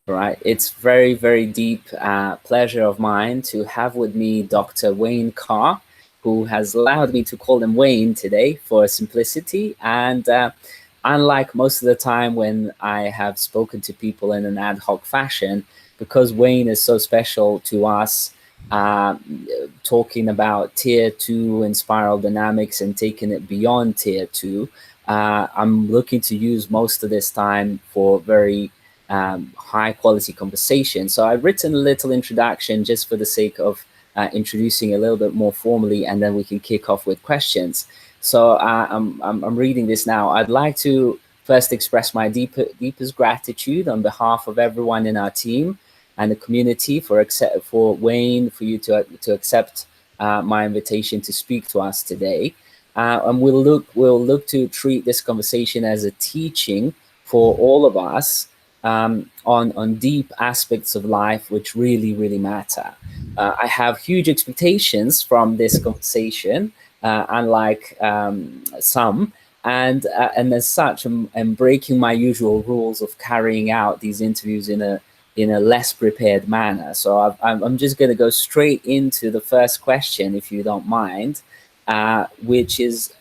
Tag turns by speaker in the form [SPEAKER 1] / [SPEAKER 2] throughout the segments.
[SPEAKER 1] Right. It's very, very deep pleasure of mine to have with me Dr. Wayne Carr, who has allowed me to call him Wayne today for simplicity. And unlike most of the time when I have spoken to people in an ad hoc fashion, because Wayne is so special to us, uh, talking about tier two and spiral dynamics and taking it beyond tier two, I'm looking to use most of this time for very high quality conversation. So I've written a little introduction just for the sake of introducing a little bit more formally, and then we can kick off with questions. So I'm reading this now. I'd like to first express my deepest gratitude on behalf of everyone in our team and the community for Wayne, for you to accept my invitation to speak to us today. And we'll look to treat this conversation as a teaching for all of us, on deep aspects of life which really, really matter. I have huge expectations from this conversation, unlike some. And as such, I'm breaking my usual rules of carrying out these interviews in a less prepared manner. So I'm just going to go straight into the first question, if you don't mind, which is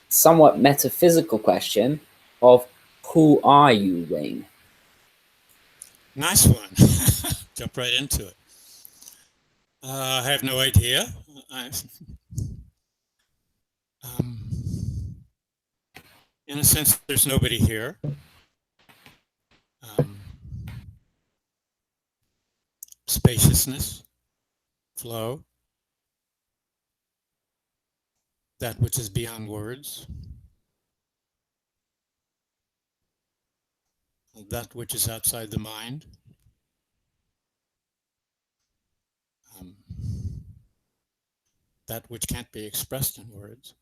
[SPEAKER 1] somewhat metaphysical question of who are you, Wayne?
[SPEAKER 2] Nice one. Jump right into it. I have no idea. I, in a sense, there's nobody here. Um, Spaciousness, flow, that which is beyond words, that which is outside the mind, um, that which can't be expressed in words.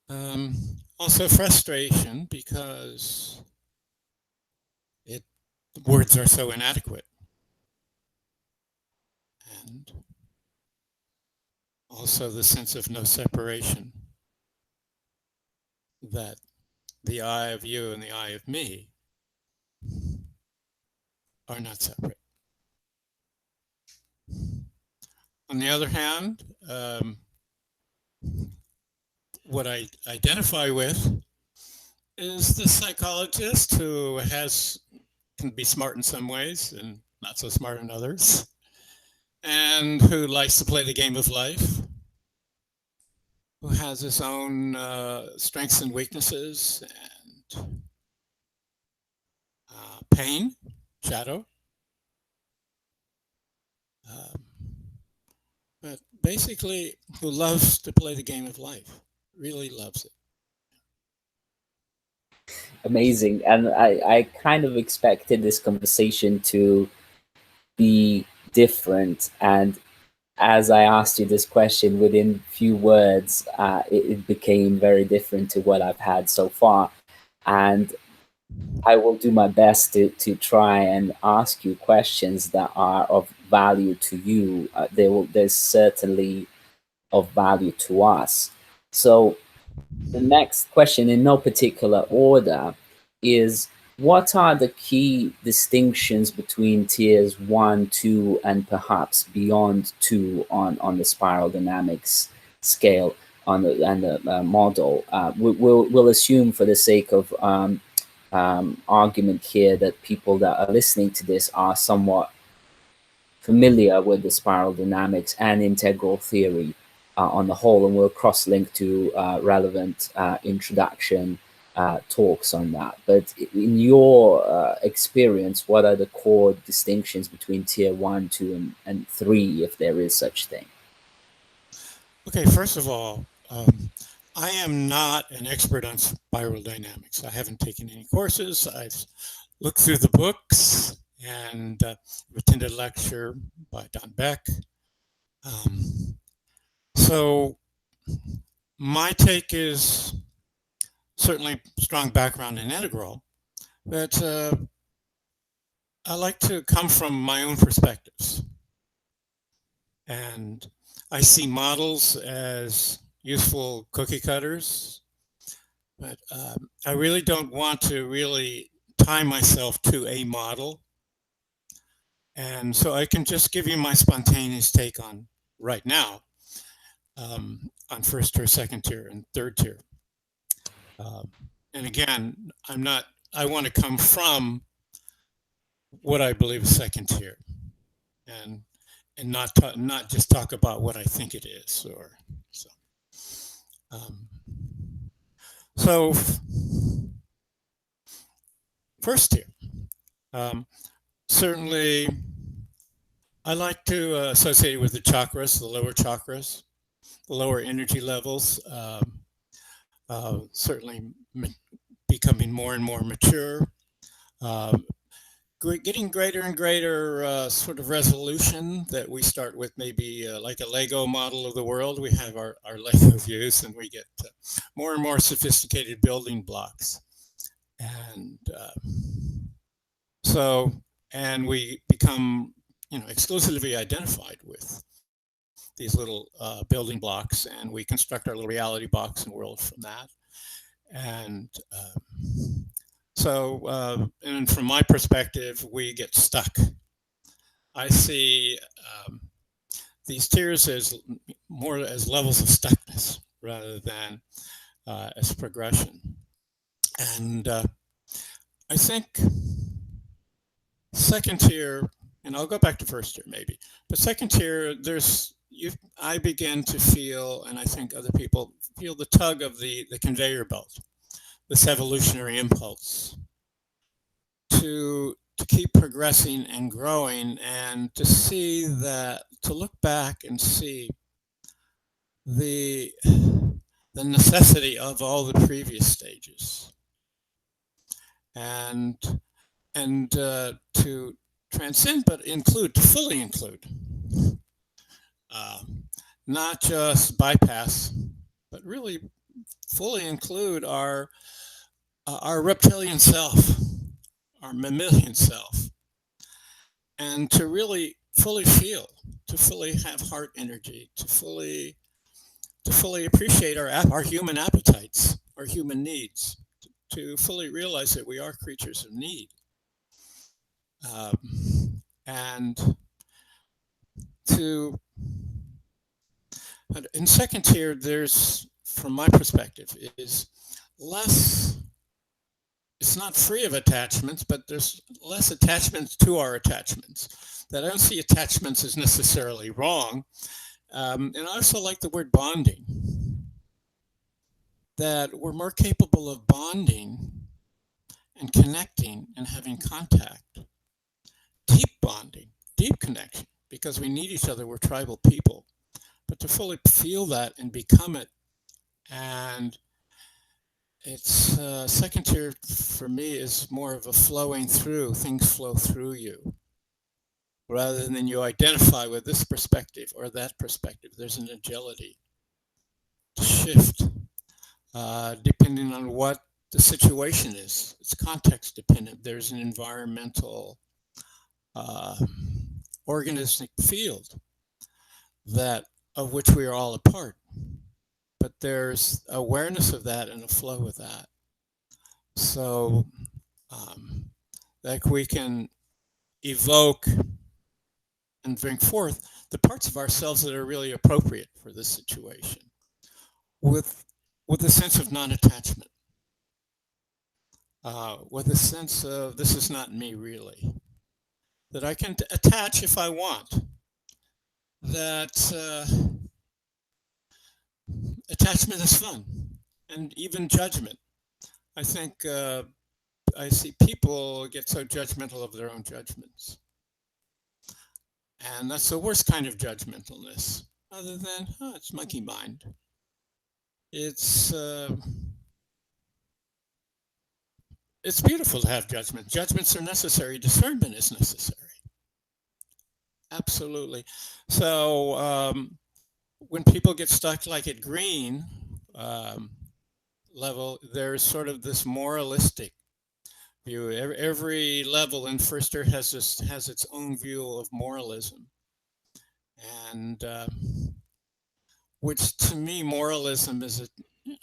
[SPEAKER 2] Um, Also, frustration because it words are so inadequate, and also the sense of no separation, that the I of you and the I of me are not separate. On the other hand, what I identify with is the psychologist who can be smart in some ways and not so smart in others, and who likes to play the game of life, who has his own strengths and weaknesses and pain, shadow, um, but basically who loves to play the game of life, really loves it.
[SPEAKER 1] Amazing. And I kind of expected this conversation to be different. And as I asked you this question, within few words, it became very different to what I've had so far. And I will do my best to try and ask you questions that are of value to you. There's certainly of value to us. So the next question, in no particular order, is what are the key distinctions between tiers one, two, and perhaps beyond two on the spiral dynamics scale and the model? We'll assume, for the sake of argument here, that people that are listening to this are somewhat familiar with the spiral dynamics and integral theory on the whole, and we'll cross-link to relevant introduction talks on that. But in your experience, what are the core distinctions between tier one, two, and three, if there is such thing?
[SPEAKER 2] Okay, first of all, I am not an expert on spiral dynamics. I haven't taken any courses. I've looked through the books and attended a lecture by Don Beck. Um, so my take is certainly strong background in integral, but I like to come from my own perspectives. And I see models as useful cookie cutters, but I really don't want to really tie myself to a model. And so I can just give you my spontaneous take on right now, on first tier, second tier, and third tier. Um, and again, I want to come from what I believe is second tier, and not just talk about what I think it is. Or so. Um, so first tier, um, certainly, I like to associate it with the chakras, the lower energy levels. Certainly becoming more and more mature, uh, getting greater and greater sort of resolution, that we start with maybe like a Lego model of the world. We have our Lego views, and we get more and more sophisticated building blocks. And so, and we become, exclusively identified with these little building blocks, and we construct our little reality box and world from that. And and from my perspective, we get stuck. I see these tiers as more as levels of stuckness rather than as progression. And I think second tier, and I'll go back to first tier maybe, but second tier, I begin to feel, and I think other people feel, the tug of the conveyor belt, this evolutionary impulse to keep progressing and growing, and to look back and see the the necessity of all the previous stages, and to transcend, but to fully include, uh, not just bypass, but really fully include our reptilian self, our mammalian self, and to really fully feel, to fully have heart energy, to fully appreciate our human appetites, our human needs, to fully realize that we are creatures of need. And to in second tier, there's, from my perspective, is less. It's not free of attachments, but there's less attachments to our attachments. That I don't see attachments as necessarily wrong. And I also like the word bonding. That we're more capable of bonding and connecting and having contact, deep bonding, deep connection, because we need each other. We're tribal people. But to fully feel that and become it, and it's second tier for me is more of a flowing through. Things flow through you rather than you identify with this perspective or that perspective. There's an agility to shift depending on what the situation is. It's context dependent. There's an environmental uh, organismic field that of which we are all a part. But there's awareness of that and a flow of that. So like we can evoke and bring forth the parts of ourselves that are really appropriate for this situation, with a sense of non-attachment, with a sense of this is not me really, that I can attach if I want, that attachment is fun, and even judgment. I think I see people get so judgmental of their own judgments. And that's the worst kind of judgmentalness, other than, it's monkey mind. It's it's beautiful to have judgment. Judgments are necessary. Discernment is necessary. Absolutely. So when people get stuck like at green level, there's sort of this moralistic view. Every level in first earth has its own view of moralism, and which to me moralism is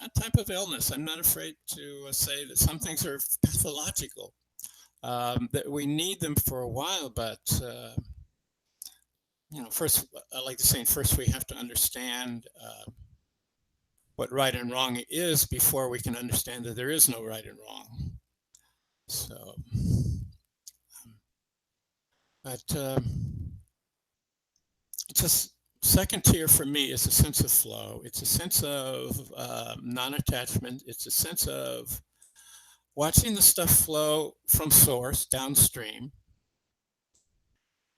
[SPEAKER 2] a type of illness. I'm not afraid to say that some things are pathological, that we need them for a while, but first, I like to say, first we have to understand what right and wrong is before we can understand that there is no right and wrong. So, but just second tier for me is a sense of flow. It's a sense of non-attachment. It's a sense of watching the stuff flow from source downstream,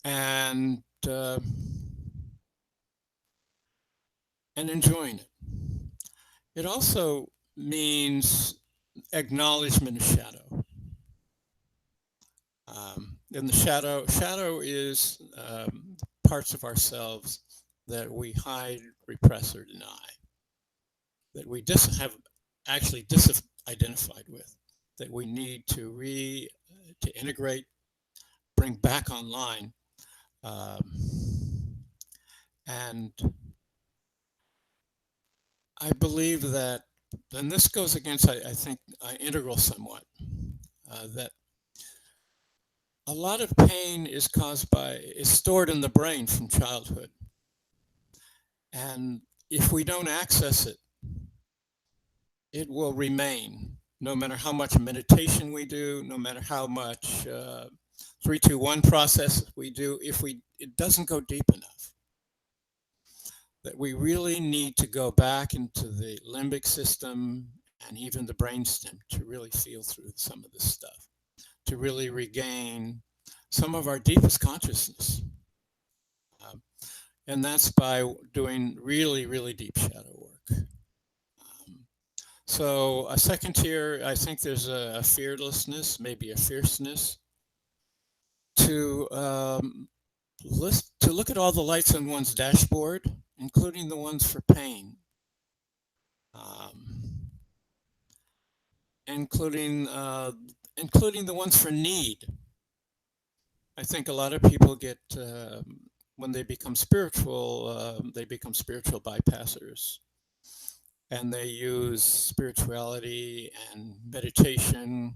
[SPEAKER 2] and enjoying it. It also means acknowledgement of shadow. And the shadow is parts of ourselves that we hide, repress, or deny, that we have actually disidentified with, that we need to integrate, bring back online, and I believe that, and this goes against, I think, integral somewhat, that a lot of pain is stored in the brain from childhood. And if we don't access it, it will remain, no matter how much meditation we do, no matter how much 3-2-1 process we do, it doesn't go deep enough. That we really need to go back into the limbic system and even the brainstem to really feel through some of this stuff, to really regain some of our deepest consciousness. And that's by doing really, really deep shadow work. So a second tier, I think there's a fearlessness, maybe a fierceness, to look at all the lights on one's dashboard, including the ones for pain, including the ones for need. I think a lot of people get, when they become spiritual bypassers. And they use spirituality and meditation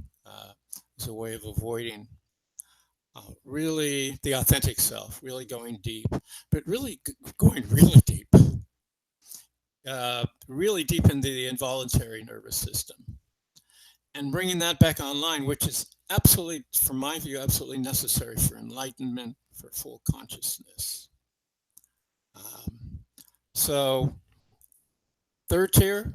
[SPEAKER 2] as a way of avoiding really the authentic self, really going deep, but really going really deep, really deep into the involuntary nervous system, and bringing that back online, which is absolutely, from my view, absolutely necessary for enlightenment, for full consciousness. So third tier,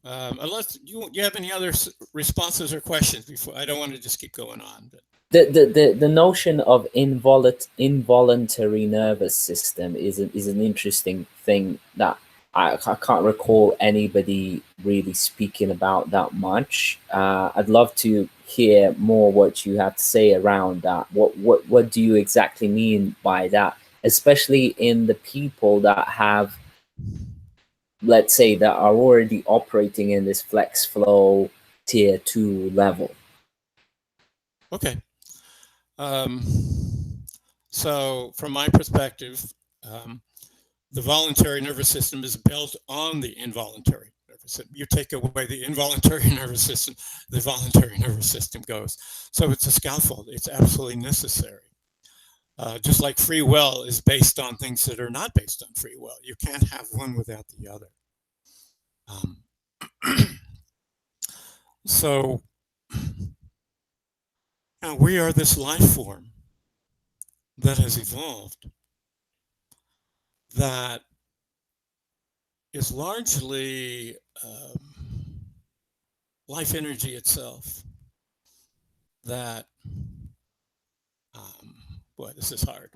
[SPEAKER 2] unless you have any other responses or questions before, I don't want to just keep going on. But
[SPEAKER 1] the notion of involuntary nervous system is an interesting thing that I can't recall anybody really speaking about that much. I'd love to hear more what you have to say around that. What do you exactly mean by that, especially in the people that have, let's say, that are already operating in this flex flow tier 2 level?
[SPEAKER 2] Okay. So from my perspective, the voluntary nervous system is built on the involuntary nervous system. You take away the involuntary nervous system, the voluntary nervous system goes. So it's a scaffold. It's absolutely necessary. Just like free will is based on things that are not based on free will. You can't have one without the other. So we are this life form that has evolved that is largely life energy itself. That, boy, this is hard.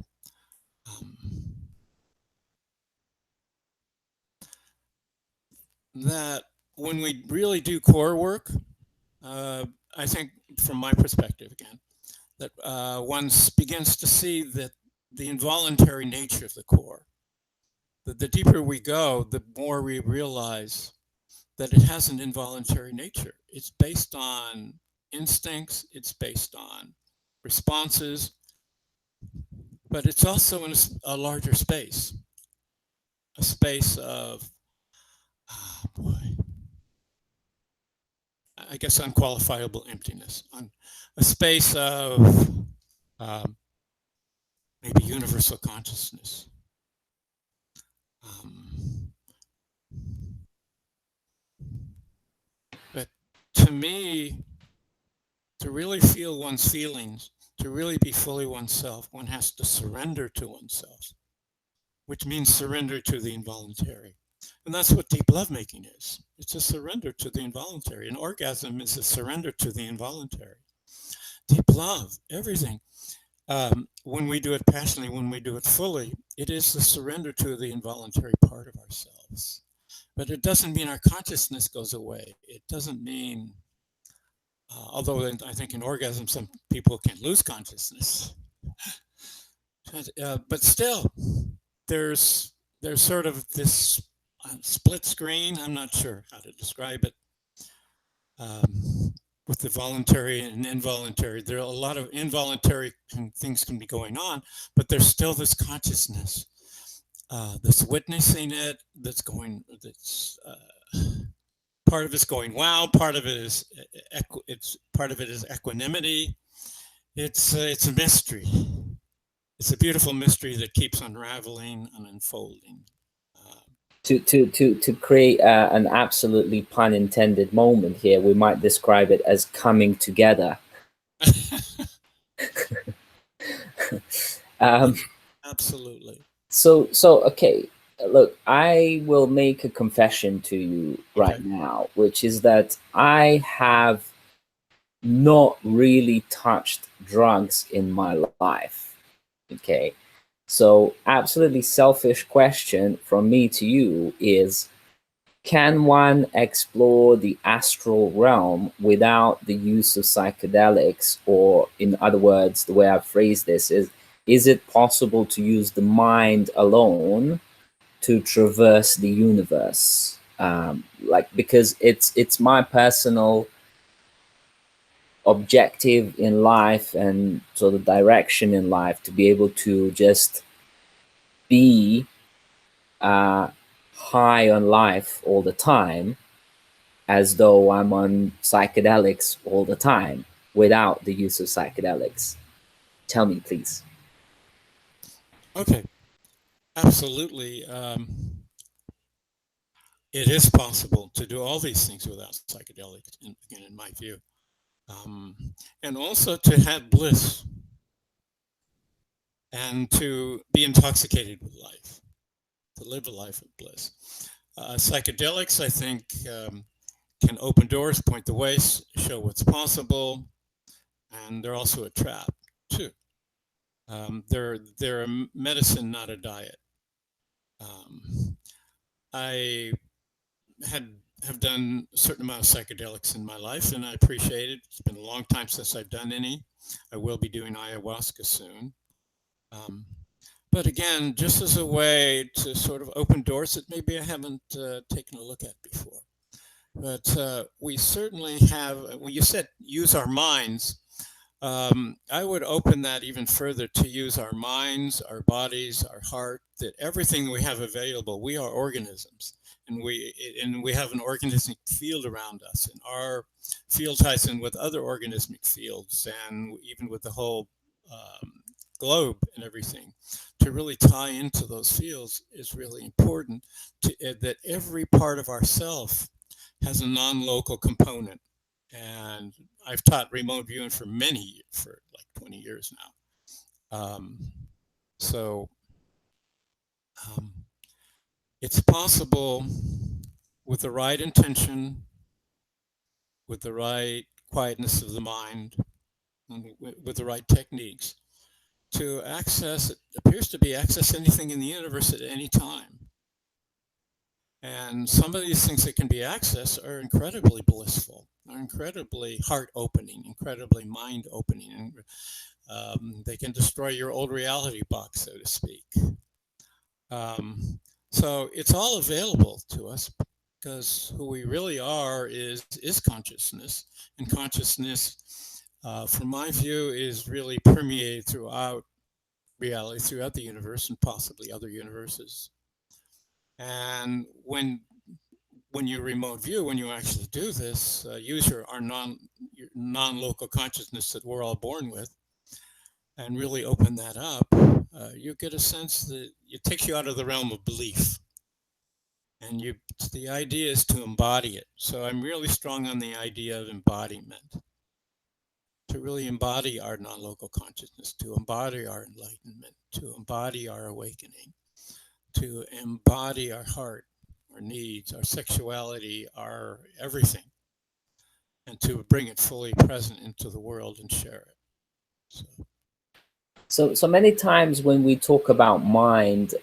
[SPEAKER 2] That when we really do core work, I think from my perspective again, that one begins to see that the involuntary nature of the core, that the deeper we go, the more we realize that it has an involuntary nature. It's based on instincts, it's based on responses, but it's also in a larger space, a space of Oh boy. I guess unqualifiable emptiness, a space of um, maybe universal consciousness. Um, but to me, to really feel one's feelings, to really be fully oneself, one has to surrender to oneself, which means surrender to the involuntary. And that's what deep lovemaking is. It's a surrender to the involuntary. An orgasm is a surrender to the involuntary. Deep love, everything. When we do it passionately, when we do it fully, it is the surrender to the involuntary part of ourselves. But it doesn't mean our consciousness goes away. It doesn't mean, although I think in orgasm, some people can lose consciousness. But still, there's sort of this split screen. I'm not sure how to describe it. With the voluntary and involuntary, there are a lot of involuntary things can be going on, but there's still this consciousness that's witnessing it. Part of it's going wow. Part of it is part of it is equanimity. It's a mystery. It's a beautiful mystery that keeps unraveling and unfolding.
[SPEAKER 1] To create an absolutely pun intended moment here, we might describe it as coming together.
[SPEAKER 2] Absolutely.
[SPEAKER 1] So okay, look, I will make a confession to you right now, which is that I have not really touched drugs in my life. Okay. So absolutely selfish question from me to you is, can one explore the astral realm without the use of psychedelics? Or in other words, the way I phrase this is it possible to use the mind alone to traverse the universe? Because it's my personal objective in life and sort of direction in life to be able to just be high on life all the time, as though I'm on psychedelics all the time without the use of psychedelics. Tell me, please.
[SPEAKER 2] Okay, absolutely. It is possible to do all these things without psychedelics, again, in my view. And also to have bliss and to be intoxicated with life, to live a life of bliss. Psychedelics, I think, can open doors, point the way, show what's possible, and they're also a trap too. They're a medicine, not a diet. I have done a certain amount of psychedelics in my life, and I appreciate it. It's been a long time since I've done any. I will be doing ayahuasca soon. But again, just as a way to sort of open doors that maybe I haven't taken a look at before. But we certainly have, when you said use our minds, I would open that even further to use our minds, our bodies, our heart, that everything we have available, we are organisms. And we have an organismic field around us, and our field ties in with other organismic fields, and even with the whole globe and everything. To really tie into those fields is really important. That every part of ourself has a non-local component, and I've taught remote viewing for like 20 years now. So it's possible with the right intention, with the right quietness of the mind, and with the right techniques to access, it appears to be access anything in the universe at any time. And some of these things that can be accessed are incredibly blissful, are incredibly heart opening, incredibly mind opening, and they can destroy your old reality box, so to speak. So it's all available to us because who we really are is consciousness, and consciousness, from my view, is really permeated throughout reality, throughout the universe, and possibly other universes. And when when you remote view, when you actually do this, use your non-local consciousness that we're all born with, and really open that up, you get a sense that it takes you out of the realm of belief, and you the idea is to embody it. So I'm really strong on the idea of embodiment, to really embody our non-local consciousness, to embody our enlightenment, to embody our awakening, to embody our heart, our needs, our sexuality, our everything, and to bring it fully present into the world and share it.
[SPEAKER 1] So many times when we talk about mind,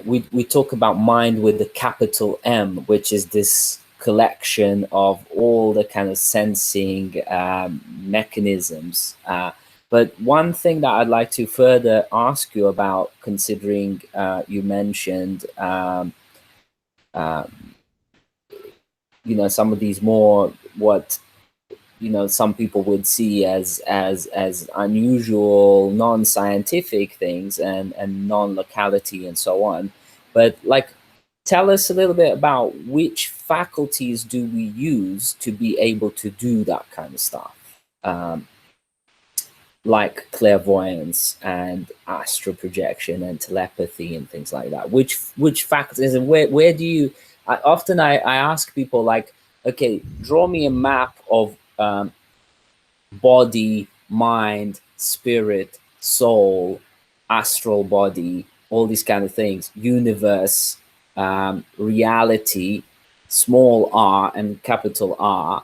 [SPEAKER 1] we talk about mind with the capital M, which is this collection of all the kind of sensing mechanisms. But one thing that I'd like to further ask you about, considering you mentioned, uh, some of these more what some people would see as unusual, non-scientific things and non-locality and so on. But like, tell us a little bit about which faculties do we use to be able to do that kind of stuff, like clairvoyance and astral projection and telepathy and things like that. Which faculties, and where do you? I ask people, like, okay, draw me a map of body, mind, spirit, soul, astral body, all these kind of things, universe, reality, small r and capital R,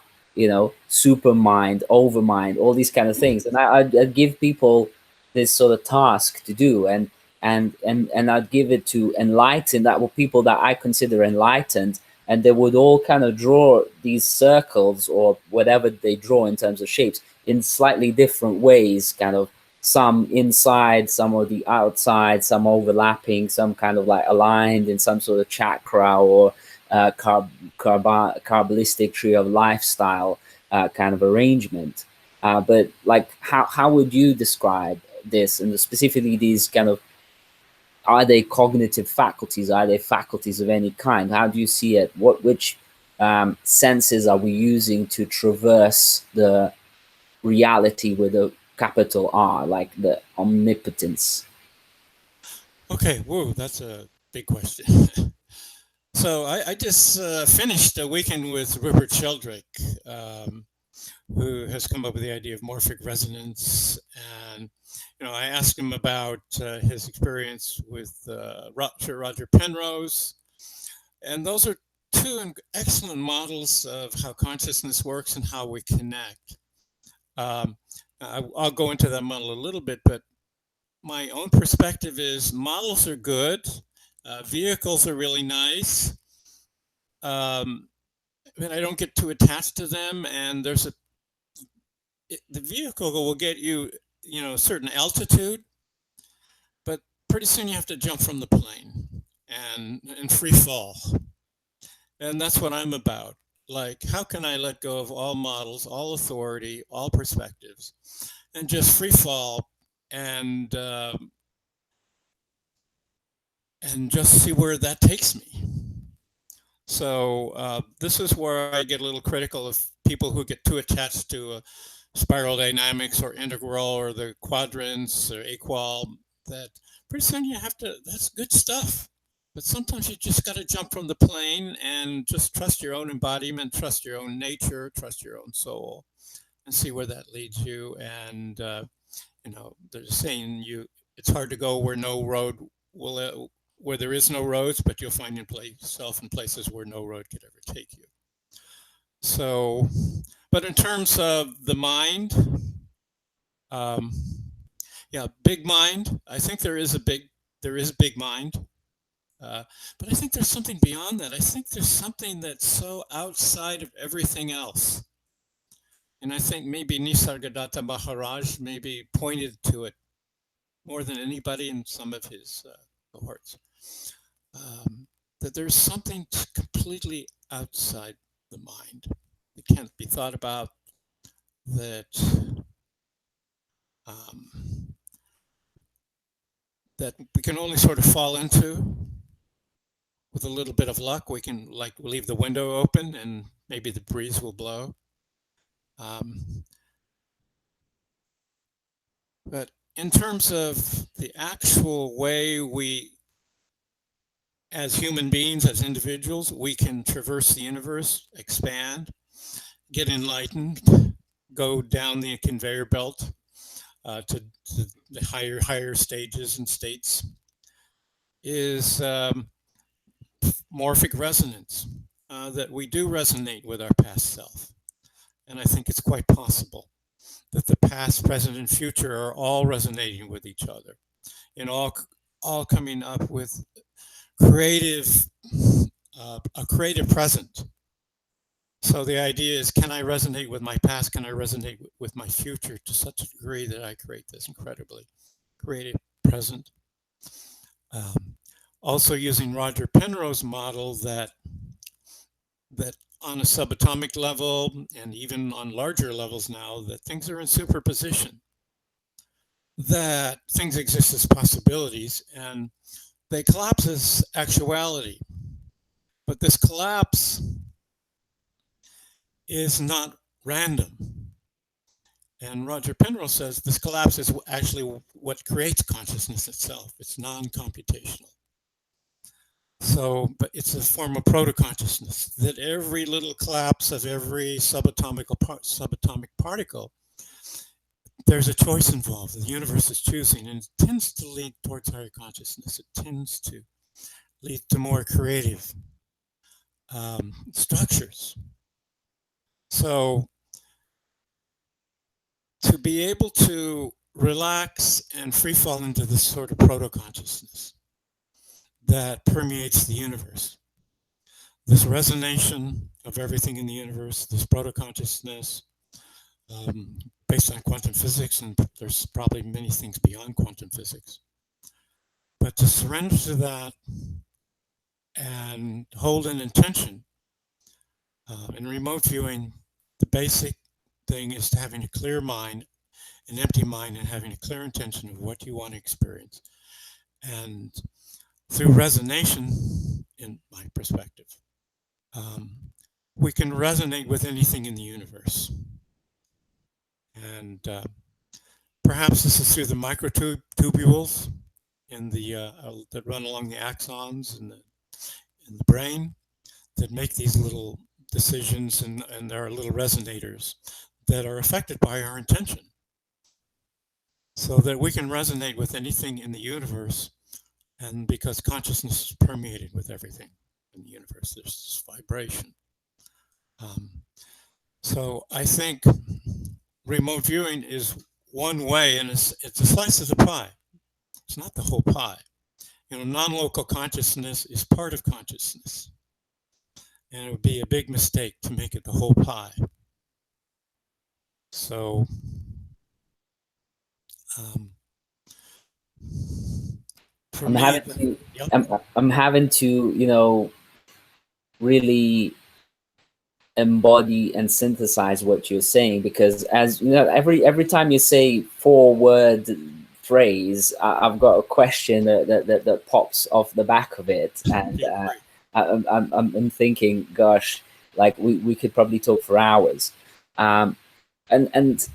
[SPEAKER 1] super mind, overmind, all these kind of things. And I'd give people this sort of task to do, and I'd give it to enlighten that were people that I consider enlightened, and they would all kind of draw these circles or whatever they draw in terms of shapes in slightly different ways, kind of some inside, some on the outside, some overlapping, some kind of like aligned in some sort of chakra or Kabbalistic tree of lifestyle kind of arrangement. But like, how would you describe this, and specifically these kind of, are they cognitive faculties? Are they faculties of any kind? How do you see it? Which senses are we using to traverse the reality with a capital R, like the omnipotence?
[SPEAKER 2] Okay, whoa, that's a big question. So I just finished a weekend with Rupert Sheldrake, who has come up with the idea of morphic resonance. And, I asked him about his experience with Sir Roger Penrose. And those are two excellent models of how consciousness works and how we connect. I'll go into that model a little bit, but my own perspective is models are good. Vehicles are really nice. I don't get too attached to them, and the vehicle will get you, a certain altitude, but pretty soon you have to jump from the plane and free fall. And that's what I'm about. Like, how can I let go of all models, all authority, all perspectives, and just free fall and just see where that takes me. So this is where I get a little critical of people who get too attached to spiral dynamics or integral or the quadrants or equal. That pretty soon you have to. That's good stuff, but sometimes you just got to jump from the plane and just trust your own embodiment, trust your own nature, trust your own soul, and see where that leads you. And they're saying it's hard to go where no road will. Where there is no roads, but you'll find yourself in places where no road could ever take you. So, but in terms of the mind, big mind. I think there is a big mind, but I think there's something beyond that. I think there's something that's so outside of everything else, and I think maybe Nisargadatta Maharaj maybe pointed to it more than anybody in some of his cohorts. That there's something completely outside the mind that can't be thought about, that that we can only sort of fall into, with a little bit of luck, we can like leave the window open and maybe the breeze will blow. But in terms of the actual way we, as human beings, as individuals, we can traverse the universe, expand, get enlightened, go down the conveyor belt to the higher stages and states, is morphic resonance, that we do resonate with our past self. And I think it's quite possible that the past, present, and future are all resonating with each other and all coming up with creative, a creative present. So the idea is, can I resonate with my past? Can I resonate with my future to such a degree that I create this incredibly creative present? Also using Roger Penrose's model that on a subatomic level and even on larger levels now, that things are in superposition, that things exist as possibilities and they collapse as actuality. But this collapse is not random. And Roger Penrose says this collapse is actually what creates consciousness itself. It's non-computational. So, but it's a form of proto-consciousness, that every little collapse of every subatomic particle, there's a choice involved. The universe is choosing, and it tends to lead towards higher consciousness. It tends to lead to more creative structures. So, to be able to relax and free fall into this sort of proto-consciousness that permeates the universe, this resonation of everything in the universe, this proto-consciousness, based on quantum physics, and there's probably many things beyond quantum physics. But to surrender to that and hold an intention, in remote viewing, the basic thing is to having a clear mind, an empty mind, and having a clear intention of what you want to experience. And through resonation, in my perspective, we can resonate with anything in the universe. And perhaps this is through the microtubules in the that run along the axons in the brain that make these little decisions, and there are little resonators that are affected by our intention, so that we can resonate with anything in the universe. And because consciousness is permeated with everything in the universe, there's this vibration. So I think remote viewing is one way, and it's a slice of the pie. It's not the whole pie. You know, non-local consciousness is part of consciousness. And it would be a big mistake to make it the whole pie. So, for me,
[SPEAKER 1] I'm having to, you know, really embody and synthesize what you're saying, because as you know, every time you say 4-word phrase, I've got a question that pops off the back of it, and I'm thinking, gosh, like we could probably talk for hours, and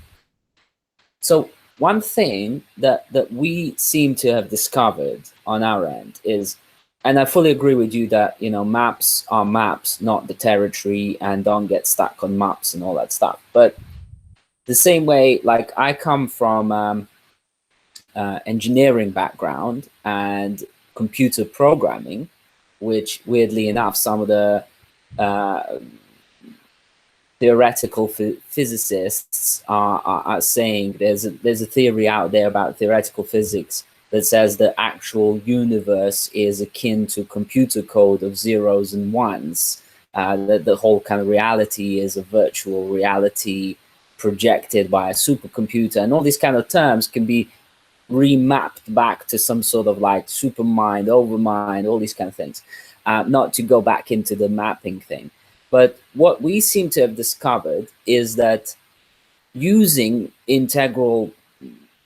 [SPEAKER 1] so one thing that we seem to have discovered on our end is, and I fully agree with you that, you know, maps are maps, not the territory, and don't get stuck on maps and all that stuff. But the same way, like I come from engineering background and computer programming, which weirdly enough, some of the theoretical physicists are saying there's a theory out there about theoretical physics that says the actual universe is akin to computer code of zeros and ones. That the whole kind of reality is a virtual reality projected by a supercomputer, and all these kind of terms can be remapped back to some sort of like supermind, overmind, all these kind of things. Not to go back into the mapping thing. But what we seem to have discovered is that using integral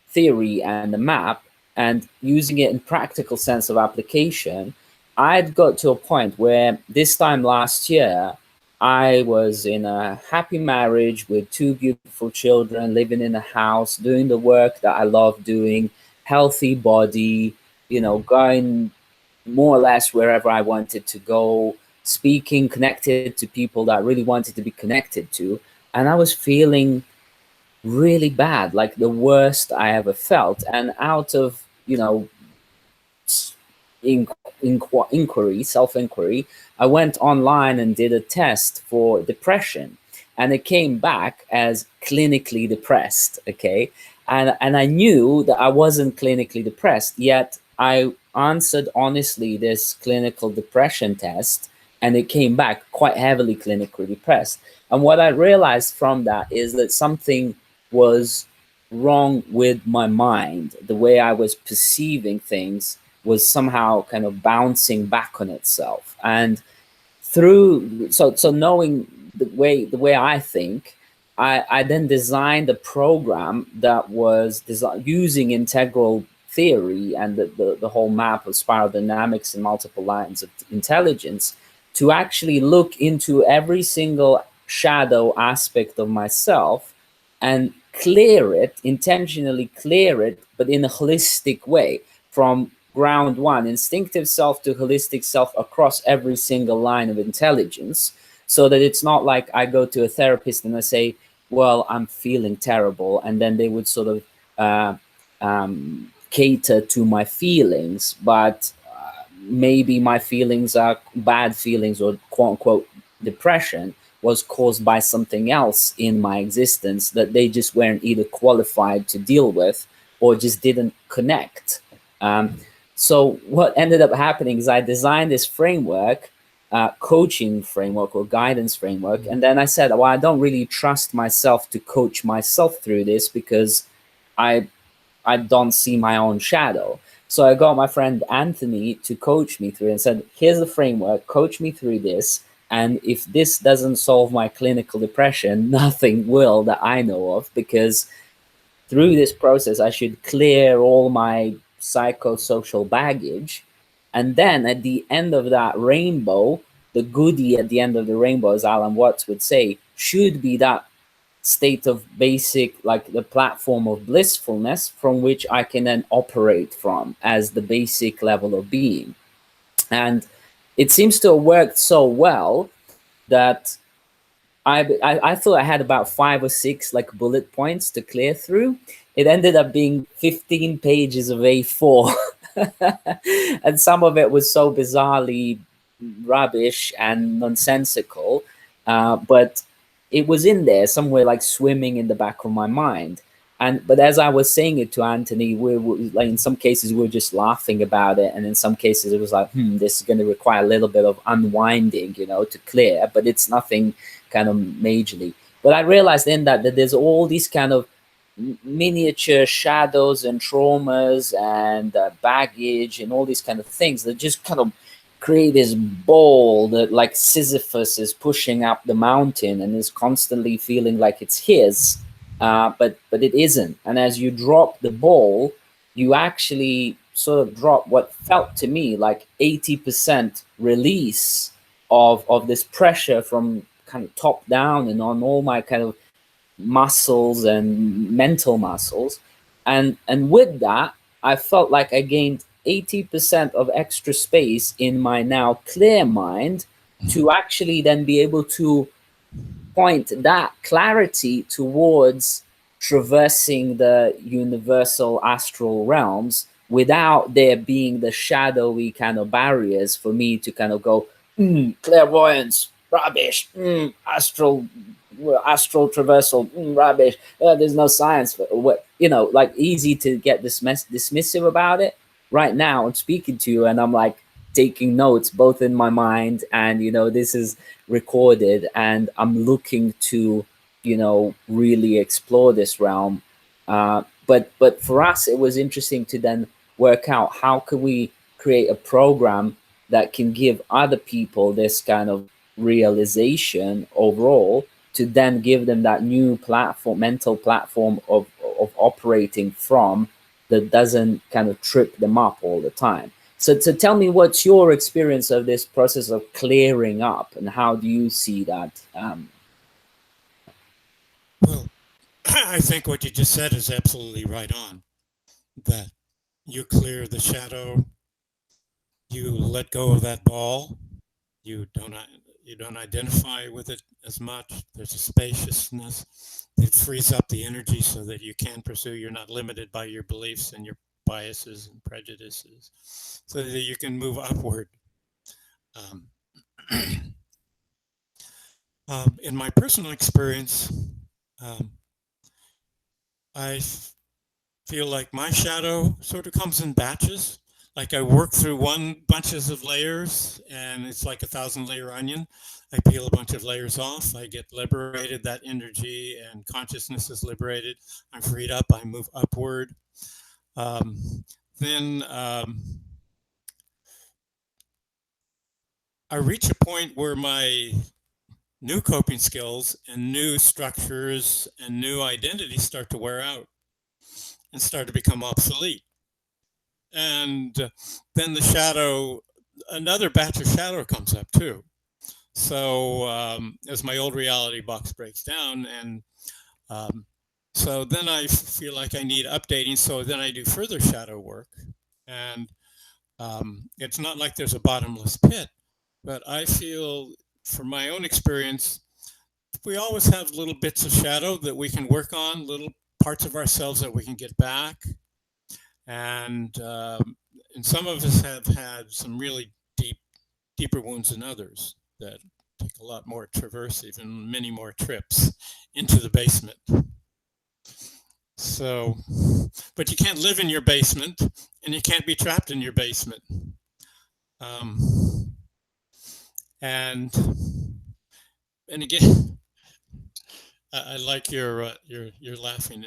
[SPEAKER 1] theory and the map and using it in practical sense of application I'd got to a point where this time last year, I was in a happy marriage with two beautiful children, living in a house, doing the work that I love doing, healthy body, going more or less wherever I wanted to go, speaking, connected to people that I really wanted to be connected to. And I was feeling really bad, like the worst I ever felt. And out of, in, inquiry, self inquiry, I went online and did a test for depression, and it came back as clinically depressed. Okay, and I knew that I wasn't clinically depressed, yet I answered honestly this clinical depression test, and it came back quite heavily clinically depressed. And what I realized from that is that something was wrong with my mind. The way I was perceiving things was somehow kind of bouncing back on itself. And through so knowing the way I think, I then designed a program that was using integral theory and the whole map of spiral dynamics and multiple lines of intelligence to actually look into every single shadow aspect of myself and clear it, intentionally clear it, but in a holistic way, from ground one, instinctive self, to holistic self across every single line of intelligence, so that it's not like I go to a therapist and I say, well, I'm feeling terrible, and then they would sort of cater to my feelings, but maybe my feelings are bad feelings, or quote unquote depression was caused by something else in my existence that they just weren't either qualified to deal with or just didn't connect. So what ended up happening is I designed this framework, coaching framework or guidance framework, and then I said, well, I don't really trust myself to coach myself through this because I I don't see my own shadow. So I got my friend Anthony to coach me through and said, here's the framework, coach me through this. And if this doesn't solve my clinical depression, nothing will that I know of, because through this process, I should clear all my psychosocial baggage. And then at the end of that rainbow, the goodie at the end of the rainbow, as Alan Watts would say, should be that state of basic, like the platform of blissfulness from which I can then operate from as the basic level of being. And it seems to have worked so well that I thought I had about 5 or 6 like bullet points to clear through. It ended up being 15 pages of A4. And some of it was so bizarrely rubbish and nonsensical, but it was in there somewhere, like swimming in the back of my mind. And but as I was saying it to Anthony, we were like, in some cases we were just laughing about it, and in some cases it was like, this is going to require a little bit of unwinding, to clear, but it's nothing kind of majorly. But I realized then that there's all these kind of miniature shadows and traumas and baggage and all these kind of things that just kind of create this ball that, like Sisyphus, is pushing up the mountain and is constantly feeling like it's his, but it isn't. And as you drop the ball, you actually sort of drop what felt to me like 80% release of this pressure from kind of top down and on all my kind of muscles and mental muscles. And with that, I felt like I gained 80% of extra space in my now clear mind to actually then be able to point that clarity towards traversing the universal astral realms without there being the shadowy kind of barriers for me to kind of go, clairvoyance, rubbish, astral traversal, rubbish. There's no science for what, like easy to get dismissive about it. Right now, I'm speaking to you and I'm like taking notes both in my mind and, this is recorded, and I'm looking to, really explore this realm. But for us, it was interesting to then work out how can we create a program that can give other people this kind of realization overall, to then give them that new platform, mental platform of operating from, that doesn't kind of trip them up all the time. So tell me, what's your experience of this process of clearing up, and how do you see that?
[SPEAKER 2] Well, I think what you just said is absolutely right on. That you clear the shadow, you let go of that ball, you don't identify with it as much. There's a spaciousness. It frees up the energy so that you can pursue. You're not limited by your beliefs and your biases and prejudices, so that you can move upward. Um, in my personal experience, um, I feel like my shadow sort of comes in batches. Like I work through one bunches of layers and it's like 1,000 layer onion. I peel a bunch of layers off. I get liberated, that energy and consciousness is liberated. I'm freed up. I move upward. Um, then I reach a point where my new coping skills and new structures and new identities start to wear out and start to become obsolete. And then the shadow, another batch of shadow comes up too. So as my old reality box breaks down, and um, so then I feel like I need updating. So then I do further shadow work, and it's not like there's a bottomless pit, but I feel, from my own experience, we always have little bits of shadow that we can work on, little parts of ourselves that we can get back, and some of us have had some really deeper wounds than others that take a lot more traversive and many more trips into the basement. So, but you can't live in your basement, and you can't be trapped in your basement. Um, and and again, I like your laughing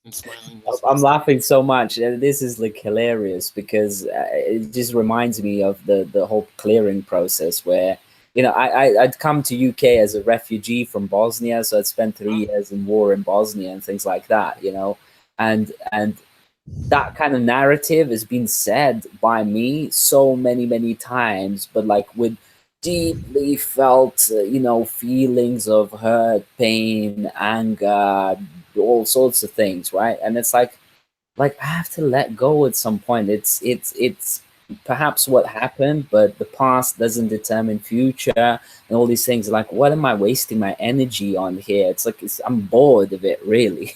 [SPEAKER 2] and smiling.
[SPEAKER 1] I'm laughing so much, and this is like hilarious because it just reminds me of the whole clearing process where, I'd come to UK as a refugee from Bosnia, so I'd spent 3 years in war in Bosnia and things like that, and that kind of narrative has been said by me so many times, but like with deeply felt, feelings of hurt, pain, anger, all sorts of things, right? And it's like I have to let go at some point. It's perhaps what happened, but the past doesn't determine future, and all these things. Like, what am I wasting my energy on here? It's like I'm bored of it, really,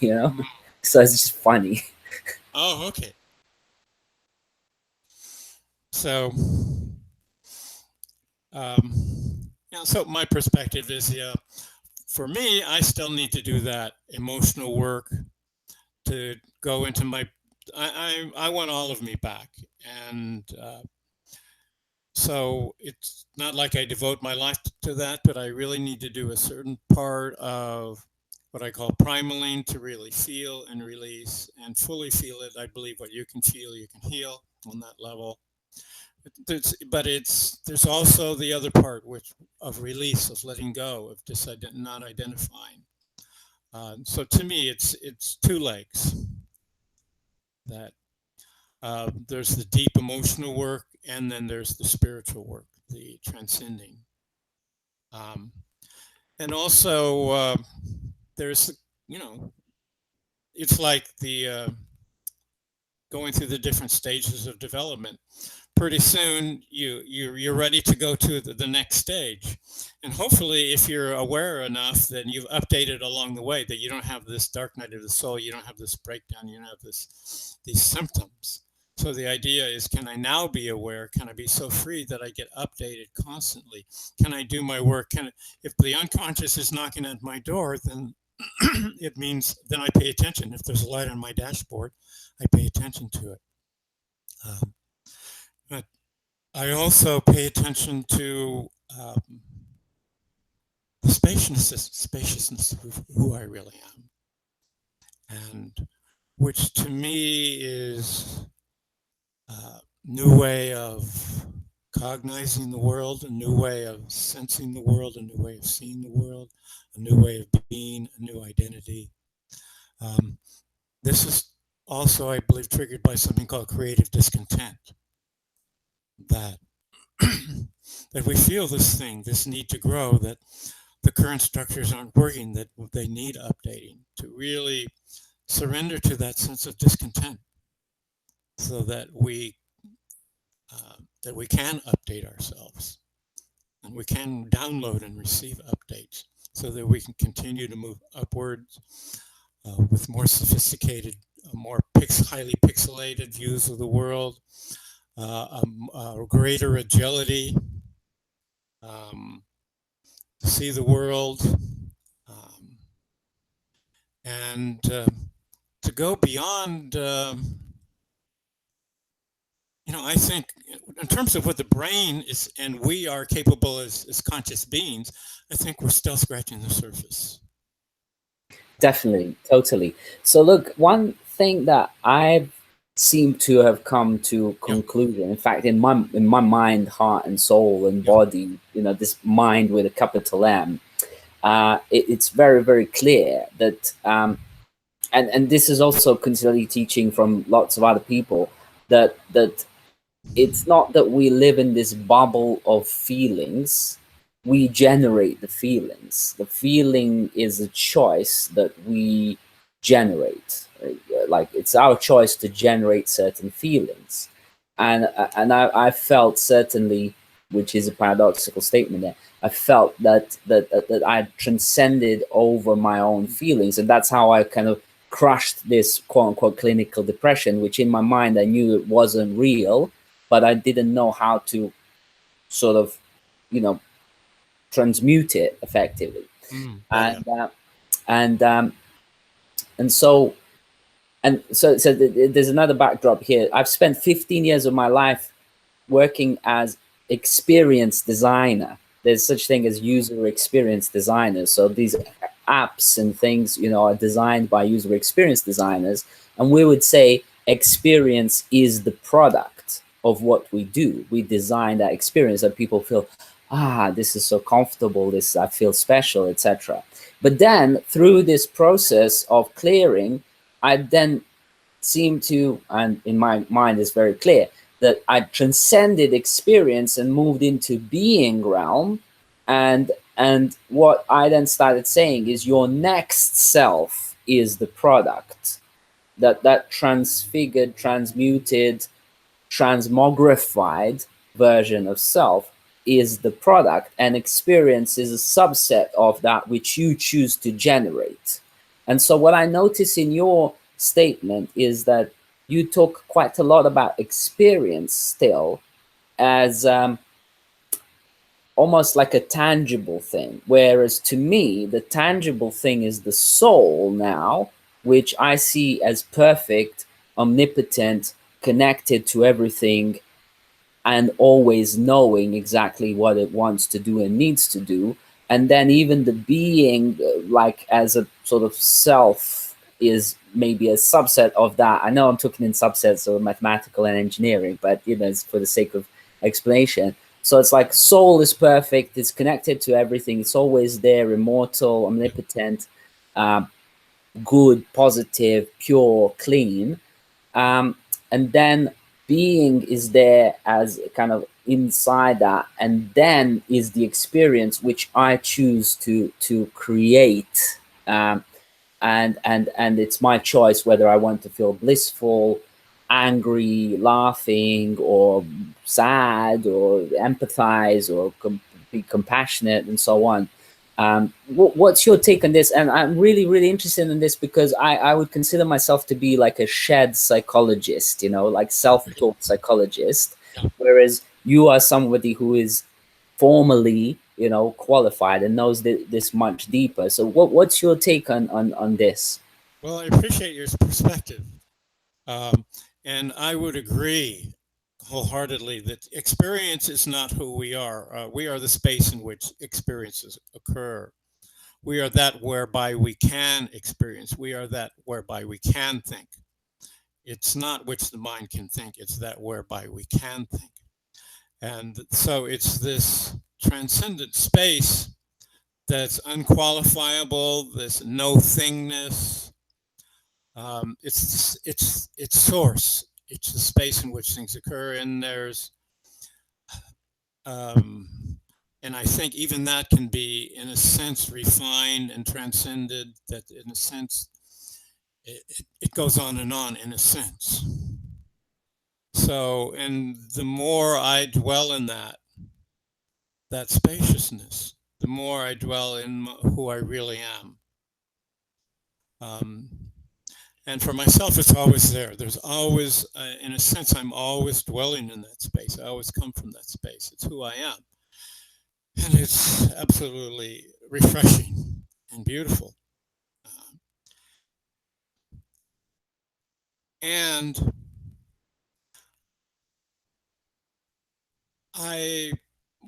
[SPEAKER 1] So it's just funny.
[SPEAKER 2] Oh, okay. So, so my perspective is, yeah, for me, I still need to do that emotional work to go into my. I want all of me back, and so it's not like I devote my life to that, but I really need to do a certain part of what I call primaling to really feel and release and fully feel it. I believe what you can feel, you can heal on that level. There's also the other part, which of release, of letting go, of just not identifying. So to me, it's two legs. That there's the deep emotional work, and then there's the spiritual work, the transcending. Um, and also there's, you know, it's like the going through the different stages of development. Pretty soon you're ready to go to the next stage, and hopefully if you're aware enough, then you've updated along the way, that you don't have this dark night of the soul, you don't have this breakdown, you don't have these symptoms. So the idea is, can I now be aware? Can I be so free that I get updated constantly? Can I do my work? If the unconscious is knocking at my door, then it means then I pay attention. If there's a light on my dashboard, I pay attention to it. But I also pay attention to the spaciousness of who I really am, and which to me is a new way of cognizing the world, a new way of sensing the world, a new way of seeing the world, a new way of being, a new identity. Um, this is also, I believe, triggered by something called creative discontent. that that we feel this thing, this need to grow, that the current structures aren't working, that they need updating, to really surrender to that sense of discontent so that we can update ourselves and we can download and receive updates so that we can continue to move upwards with more sophisticated, highly pixelated views of the world, a greater agility, um, to see the world, um, and to go beyond. I think in terms of what the brain is and we are capable as conscious beings, I think we're still scratching the surface.
[SPEAKER 1] Definitely, totally. So look, one thing that I've seemed to have come to
[SPEAKER 2] Yeah,
[SPEAKER 1] conclusion, in fact, in my mind, heart, and soul and
[SPEAKER 2] yeah.
[SPEAKER 1] body, this mind with a capital M, it's very, very clear that, and this is also considerably teaching from lots of other people, that it's not that we live in this bubble of feelings. We generate the feelings. The feeling is a choice that we generate. Like it's our choice to generate certain feelings, and I felt certainly, which is a paradoxical statement there. I felt that I transcended over my own feelings, and that's how I kind of crushed this quote unquote clinical depression, which in my mind I knew it wasn't real, but I didn't know how to sort of, you know, transmute it effectively.
[SPEAKER 2] Oh, yeah.
[SPEAKER 1] And and um, and so there's another backdrop here. I've spent 15 years of my life working as experience designer. There's such thing as user experience designers. So these apps and things, are designed by user experience designers, and we would say experience is the product of what we do. We design that experience that people feel, this is so comfortable, this I feel special, etc. But then through this process of clearing, I then seem to, and in my mind is very clear, that I transcended experience and moved into being realm. And what I then started saying is your next self is the product. That transfigured, transmuted, transmogrified version of self is the product, and experience is a subset of that which you choose to generate. And so what I notice in your statement is that you talk quite a lot about experience still as almost like a tangible thing, whereas to me the tangible thing is the soul now, which I see as perfect, omnipotent, connected to everything, and always knowing exactly what it wants to do and needs to do. And then even the being, like as a sort of self, is maybe a subset of that. I know I'm talking in subsets of mathematical and engineering, but it's for the sake of explanation. So it's like soul is perfect, it's connected to everything, it's always there, immortal, omnipotent, uh, good, positive, pure, clean. um, and then being is there as kind of inside that, and then is the experience which I choose to create. And it's my choice whether I want to feel blissful, angry, laughing, or sad, or empathize, or be compassionate, and so on. What's your take on this? And I'm really, really interested in this because I would consider myself to be like a shed psychologist, like self-taught psychologist,
[SPEAKER 2] Yeah.
[SPEAKER 1] whereas you are somebody who is formally, qualified and knows this much deeper. So what's your take on this?
[SPEAKER 2] Well, I appreciate your perspective. Um, and I would agree wholeheartedly that experience is not who we are. We are the space in which experiences occur. We are that whereby we can experience. We are that whereby we can think. It's not which the mind can think, it's that whereby we can think. And so it's this transcendent space that's unqualifiable, this no thingness. It's source. It's the space in which things occur, and there's Um, and I think even that can be, in a sense, refined and transcended. That, in a sense, it goes on and on, in a sense. So, and the more I dwell in that spaciousness, the more I dwell in who I really am. Um, and for myself, it's always there. There's always, in a sense, I'm always dwelling in that space. I always come from that space. It's who I am. And it's absolutely refreshing and beautiful. Uh, and I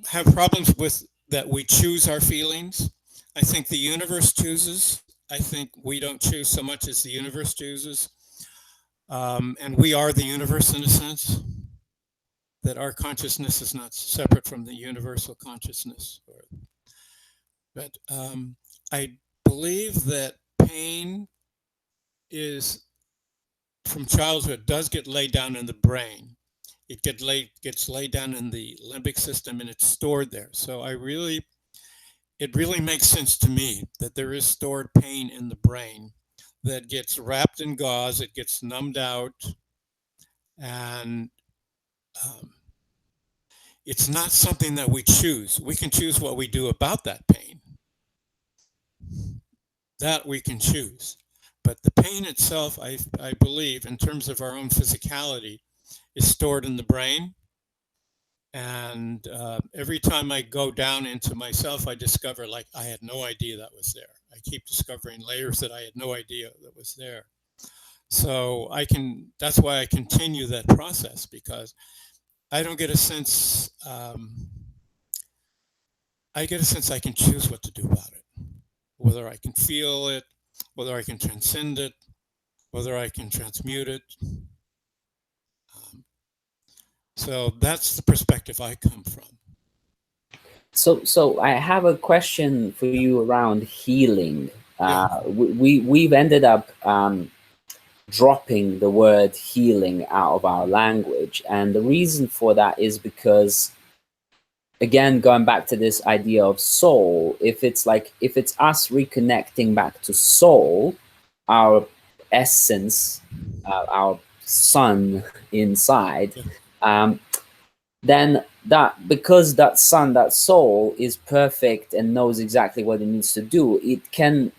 [SPEAKER 2] have problems with that we choose our feelings. I think the universe chooses. I think we don't choose so much as the universe chooses. And we are the universe in a sense, that our consciousness is not separate from the universal consciousness. But I believe that pain is from childhood does get laid down in the brain. Gets laid down in the limbic system and it's stored there. So it really makes sense to me that there is stored pain in the brain that gets wrapped in gauze, it gets numbed out, and um, it's not something that we choose. We can choose what we do about that pain. That we can choose. But the pain itself, I believe, in terms of our own physicality, is stored in the brain. And every time I go down into myself, I discover like I had no idea that was there. I keep discovering layers that I had no idea that was there. So that's why I continue that process because I don't get a sense, I get a sense I can choose what to do about it, whether I can feel it, whether I can transcend it, whether I can transmute it. Um, so that's the perspective I come from.
[SPEAKER 1] So I have a question for you around healing.
[SPEAKER 2] Yeah.
[SPEAKER 1] We've ended up dropping the word healing out of our language, and the reason for that is because, again, going back to this idea of soul, if it's us reconnecting back to soul, our essence, our sun inside,
[SPEAKER 2] Yeah.
[SPEAKER 1] um, then that, because that sun, that soul is perfect and knows exactly what it needs to do, it can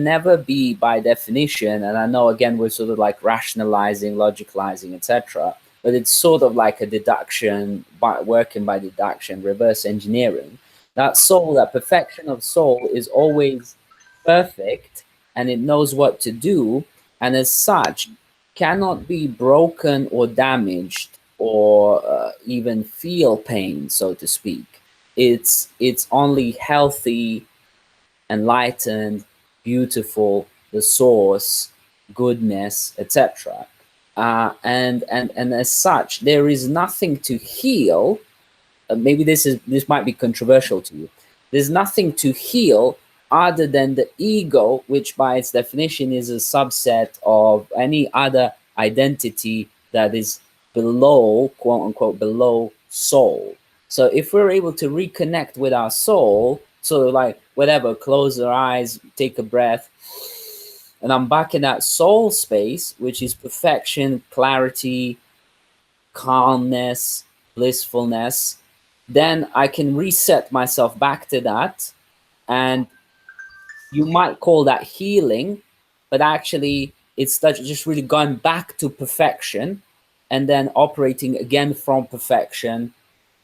[SPEAKER 1] never be, by definition, and I know again we're sort of like rationalizing, logicalizing, etc., but it's sort of like a deduction, by working by deduction, reverse engineering. That soul, that perfection of soul, is always perfect, and it knows what to do, and as such cannot be broken or damaged, or even feel pain, so to speak. It's only healthy, enlightened, beautiful, the source, goodness, etc. And as such, there is nothing to heal. Maybe this might be controversial to you. There's nothing to heal other than the ego, which by its definition is a subset of any other identity that is below, quote unquote, below soul. So if we're able to reconnect with our soul, so like whatever, close our eyes, take a breath, and I'm back in that soul space, which is perfection, clarity, calmness, blissfulness, then I can reset myself back to that. And you might call that healing, but actually it's just really going back to perfection and then operating again from perfection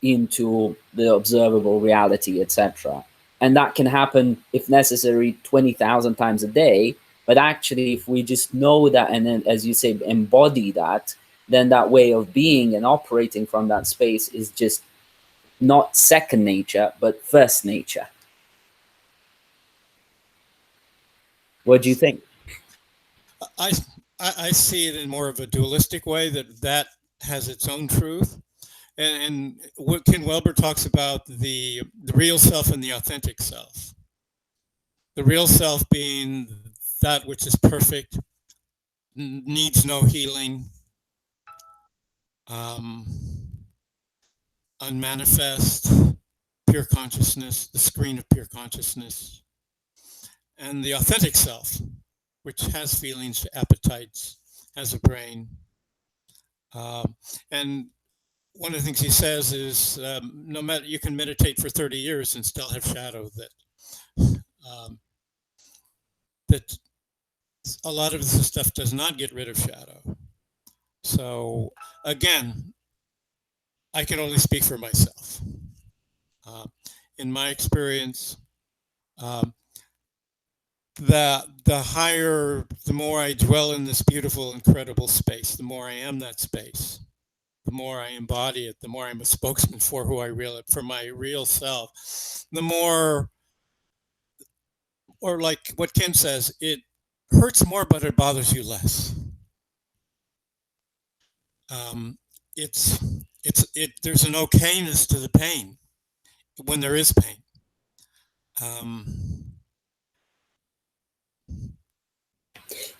[SPEAKER 1] into the observable reality, etc. And that can happen, if necessary, 20,000 times a day. But actually, if we just know that and then, as you say, embody that, then that way of being and operating from that space is just not second nature, but first nature. What do you think?
[SPEAKER 2] I, I see it in more of a dualistic way that has its own truth. And what Ken Wilber talks about the real self and the authentic self. The real self being that which is perfect, needs no healing, um, unmanifest, pure consciousness, the screen of pure consciousness, and the authentic self, which has feelings, appetites, has a brain. Um, and one of the things he says is no matter, you can meditate for 30 years and still have shadow, um, that a lot of this stuff does not get rid of shadow. So again, I can only speak for myself. Uh, in my experience, um, the higher, the more I dwell in this beautiful, incredible space, the more I am that space, the more I embody it, the more I'm a spokesman for who I real, for my real self, the more, or like what Ken says, it hurts more, but it bothers you less. Um, it's there's an okayness to the pain when there is pain.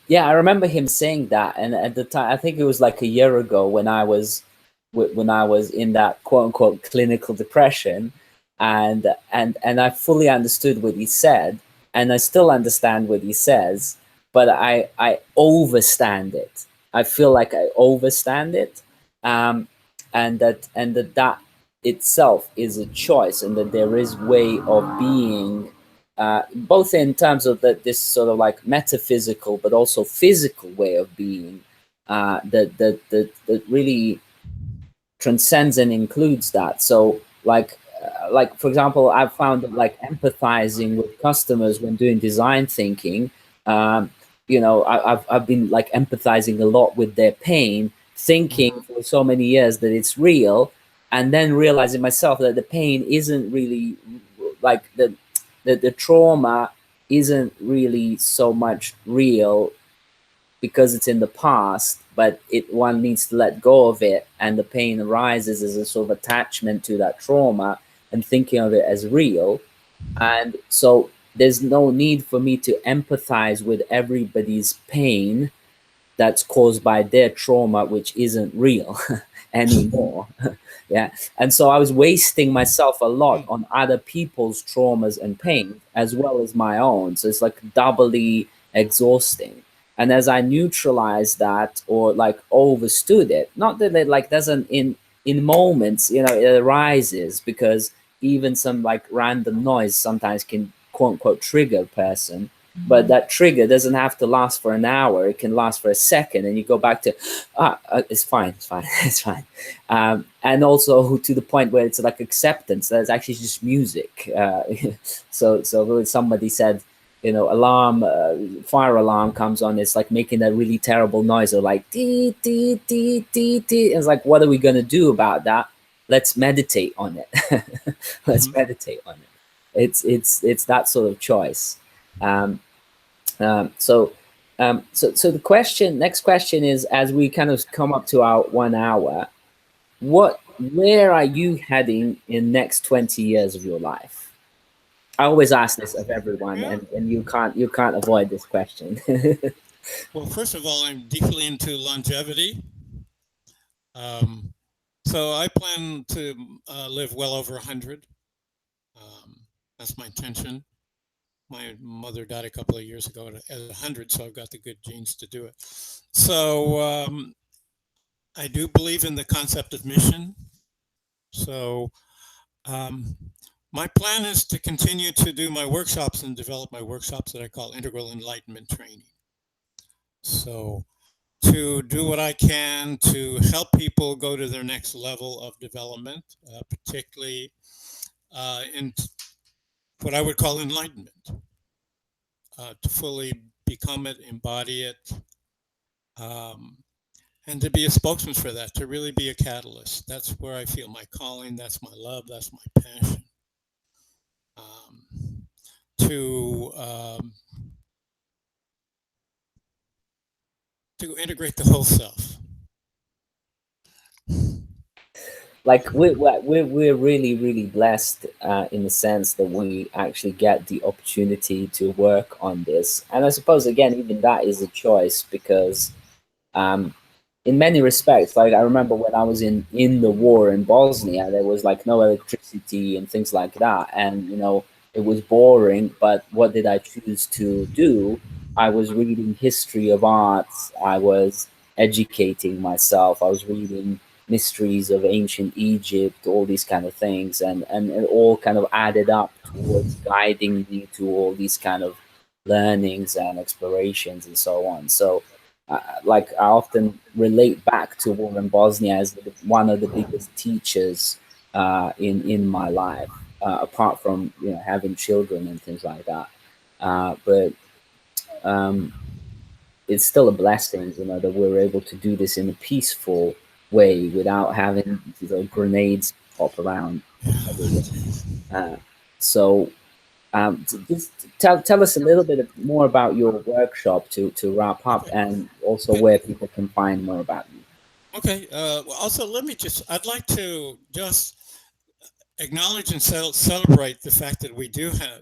[SPEAKER 1] Yeah, I remember him saying that, and at the time, I think it was like a year ago when I was in that quote unquote clinical depression, and I fully understood what he said, and I still understand what he says, but I overstand it. I feel like I overstand it, um, and that itself is a choice, and that there is way of being, both in terms of this sort of like metaphysical but also physical way of being, that really transcends and includes that. So like for example, I've found that like empathizing with customers when doing design thinking, um, I've been like empathizing a lot with their pain, thinking for so many years that it's real, and then realizing myself that the pain isn't really like the trauma isn't really so much real because it's in the past, but one needs to let go of it, and the pain arises as a sort of attachment to that trauma and thinking of it as real. And so there's no need for me to empathize with everybody's pain that's caused by their trauma, which isn't real anymore. Yeah. And so I was wasting myself a lot on other people's traumas and pain as well as my own. So it's like doubly exhausting. And as I neutralized that or like overstood it, not that it like doesn't in moments, it arises, because even some like random noise sometimes can quote unquote trigger a person, but that trigger doesn't have to last for an hour. It can last for a second, and you go back to it's fine, it's fine, it's fine. And also to the point where it's like acceptance that it's actually just music. So when somebody said, alarm, fire alarm comes on, it's like making that really terrible noise of like dee dee dee dee dee. It's like, what are we gonna do about that? Let's meditate on it. Let's meditate on it. It's that sort of choice. So the next question is, as we kind of come up to our 1 hour, where are you heading in next 20 years of your life? I always ask this of everyone, and you can't avoid this question.
[SPEAKER 2] Well, first of all, I'm deeply into longevity. So I plan to live well over 100. That's my intention. My mother died a couple of years ago at 100, so I've got the good genes to do it. So I do believe in the concept of mission. So my plan is to continue to do my workshops and develop my workshops that I call Integral Enlightenment Training. So to do what I can to help people go to their next level of development, particularly in what I would call enlightenment, to fully become it, embody it, and to be a spokesman for that, to really be a catalyst. That's where I feel my calling, that's my love, that's my passion. To integrate the whole self.
[SPEAKER 1] Like we're really blessed, in the sense that we actually get the opportunity to work on this, and I suppose again even that is a choice, because in many respects, like I remember when I was in the war in Bosnia, there was like no electricity and things like that, and it was boring. But what did I choose to do? I was reading history of arts. I was educating myself. I was reading mysteries of ancient Egypt, all these kind of things, and it all kind of added up towards guiding me to all these kind of learnings and explorations and so on. So like I often relate back to war in Bosnia as one of the biggest teachers in my life, apart from having children and things like that. But um, it's still a blessing, that we're able to do this in a peaceful way without having grenades pop around
[SPEAKER 2] Yeah,
[SPEAKER 1] everywhere. Uh, so just tell us a little bit more about your workshop to wrap up,
[SPEAKER 2] okay.
[SPEAKER 1] and also
[SPEAKER 2] Okay.
[SPEAKER 1] where people can find more about you.
[SPEAKER 2] Okay. Well, also, I'd like to just acknowledge and celebrate the fact that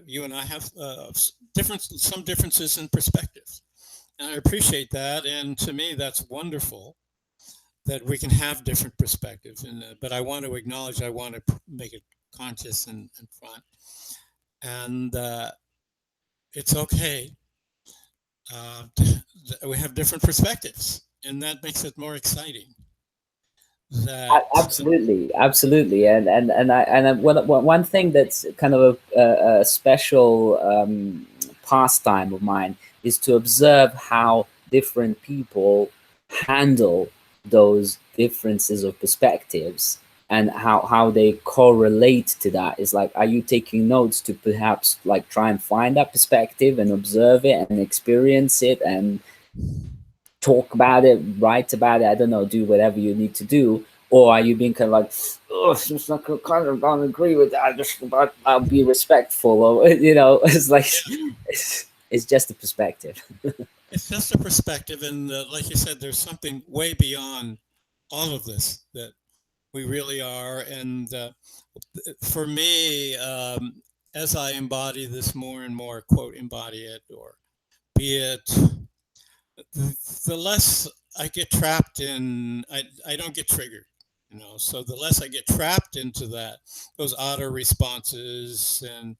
[SPEAKER 2] you and I have some differences in perspectives. And I appreciate that. And to me, that's wonderful that we can have different perspectives. But I want to acknowledge, I want to make it conscious and front. And it's okay. We have different perspectives, and that makes it more exciting. That
[SPEAKER 1] Absolutely, absolutely, one thing that's kind of a special pastime of mine is to observe how different people handle those differences of perspectives, and how they correlate to that. Is like, are you taking notes to perhaps like try and find that perspective and observe it and experience it and talk about it, write about it, I don't know, do whatever you need to do? Or are you being kind of like, oh, since I kind of don't agree with that, but I'll be respectful, or it's like it's just a perspective.
[SPEAKER 2] it's just a perspective, and like you said, there's something way beyond all of this that we really are. And for me, as I embody this more and more, quote, embody it, or be it, the less I get trapped in, I don't get triggered. So the less I get trapped into those auto responses. And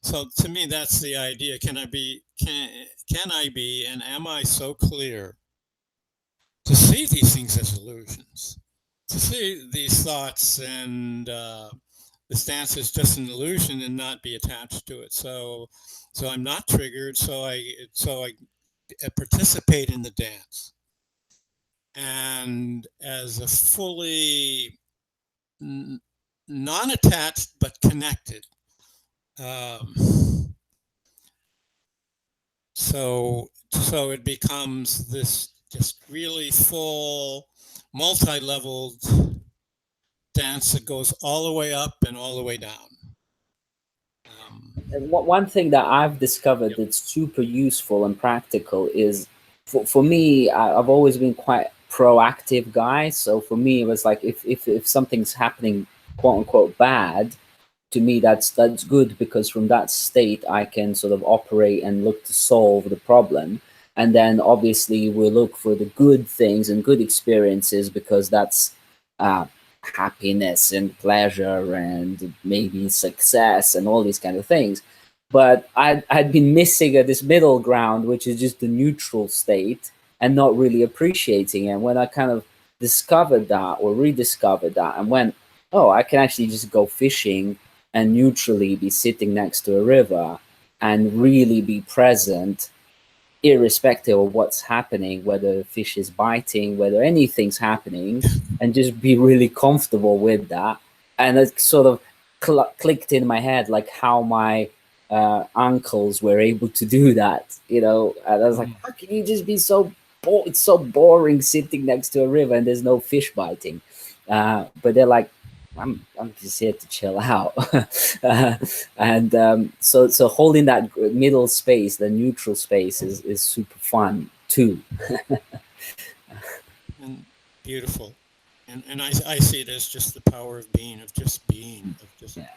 [SPEAKER 2] so to me, that's the idea. Can I be, and am I so clear to see these things as illusions, to see these thoughts and the stance is just an illusion and not be attached to it. So I'm not triggered. So I participate in the dance, and as a fully non-attached but connected. Um, so it becomes this just really full, multi-leveled dance that goes all the way up and all the way down.
[SPEAKER 1] And one thing that I've discovered
[SPEAKER 2] Yep.
[SPEAKER 1] that's super useful and practical is, for me, I've always been quite proactive guy. So for me, it was like, if something's happening, quote unquote, bad, to me that's good, because from that state I can sort of operate and look to solve the problem. And then obviously we look for the good things and good experiences, because that's uh, happiness and pleasure and maybe success and all these kind of things. But I'd been missing this middle ground, which is just the neutral state, and not really appreciating it. And when I kind of discovered that, or rediscovered that, and went, oh, I can actually just go fishing and neutrally be sitting next to a river and really be present, irrespective of what's happening, whether the fish is biting, whether anything's happening, and just be really comfortable with that. And it sort of clicked in my head, like how my uncles were able to do that. And I was like,
[SPEAKER 2] Mm.
[SPEAKER 1] how can you just be so it's so boring sitting next to a river and there's no fish biting? But they're like, I'm just here to chill out. uh, and so holding that middle space, the neutral space, is super fun too.
[SPEAKER 2] And beautiful. And I see it as just the power of being, of just being, of
[SPEAKER 1] Yeah.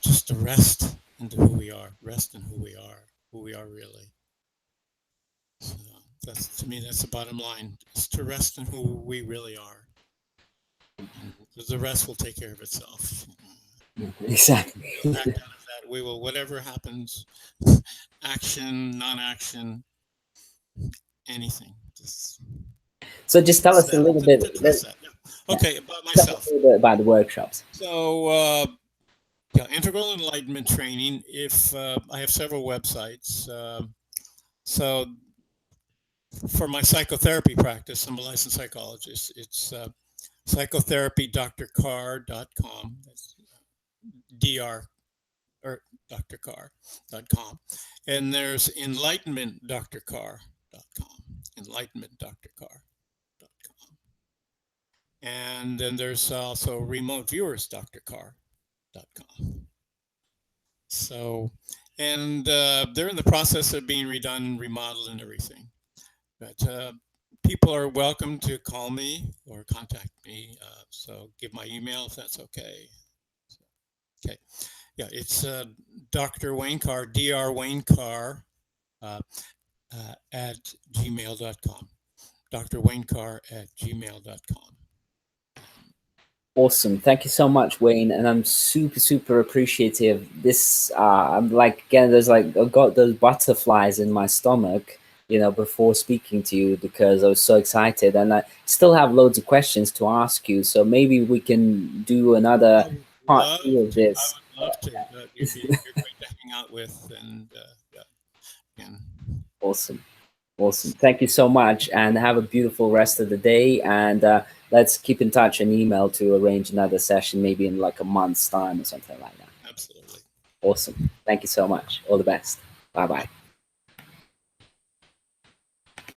[SPEAKER 2] just to rest into who we are, rest in who we are really. So That's, to me, that's the bottom line, is to rest in who we really are. And the rest will take care of itself.
[SPEAKER 1] Exactly.
[SPEAKER 2] We'll act out of that. We will, whatever happens, action, non-action, anything.
[SPEAKER 1] So just tell us a little bit.
[SPEAKER 2] Okay, about
[SPEAKER 1] Tell us
[SPEAKER 2] myself.
[SPEAKER 1] a little bit about the workshops.
[SPEAKER 2] So, yeah, Integral Enlightenment Training. If I have several websites. So for my psychotherapy practice, I'm a licensed psychologist. It's psychotherapydrcarr.com. That's dr or drcarr.com. And there's enlightenmentdrcarr.com. Enlightenmentdrcarr.com. And then there's also remoteviewersdrcarr.com. So, and they're in the process of being redone, remodeled, and everything. But people are welcome to call me or contact me. So give my email if that's okay. Okay. Yeah, it's Dr. Wayne Carr, Dr. Wayne Carr at gmail.com. Dr. Wayne Carr at gmail.com.
[SPEAKER 1] Awesome. Thank you so much, Wayne. And I'm super, super appreciative. This, I'm like, again, there's like, I got those butterflies in my stomach, before speaking to you because I was so excited. And I still have loads of questions to ask you. So maybe we can do another part 2 of this.
[SPEAKER 2] I would love to. You're great to hang out with. And
[SPEAKER 1] Awesome. Awesome. Thank you so much and have a beautiful rest of the day. And let's keep in touch and email to arrange another session, maybe in like a month's time or something like that.
[SPEAKER 2] Absolutely.
[SPEAKER 1] Awesome. Thank you so much. All the best. Bye-bye.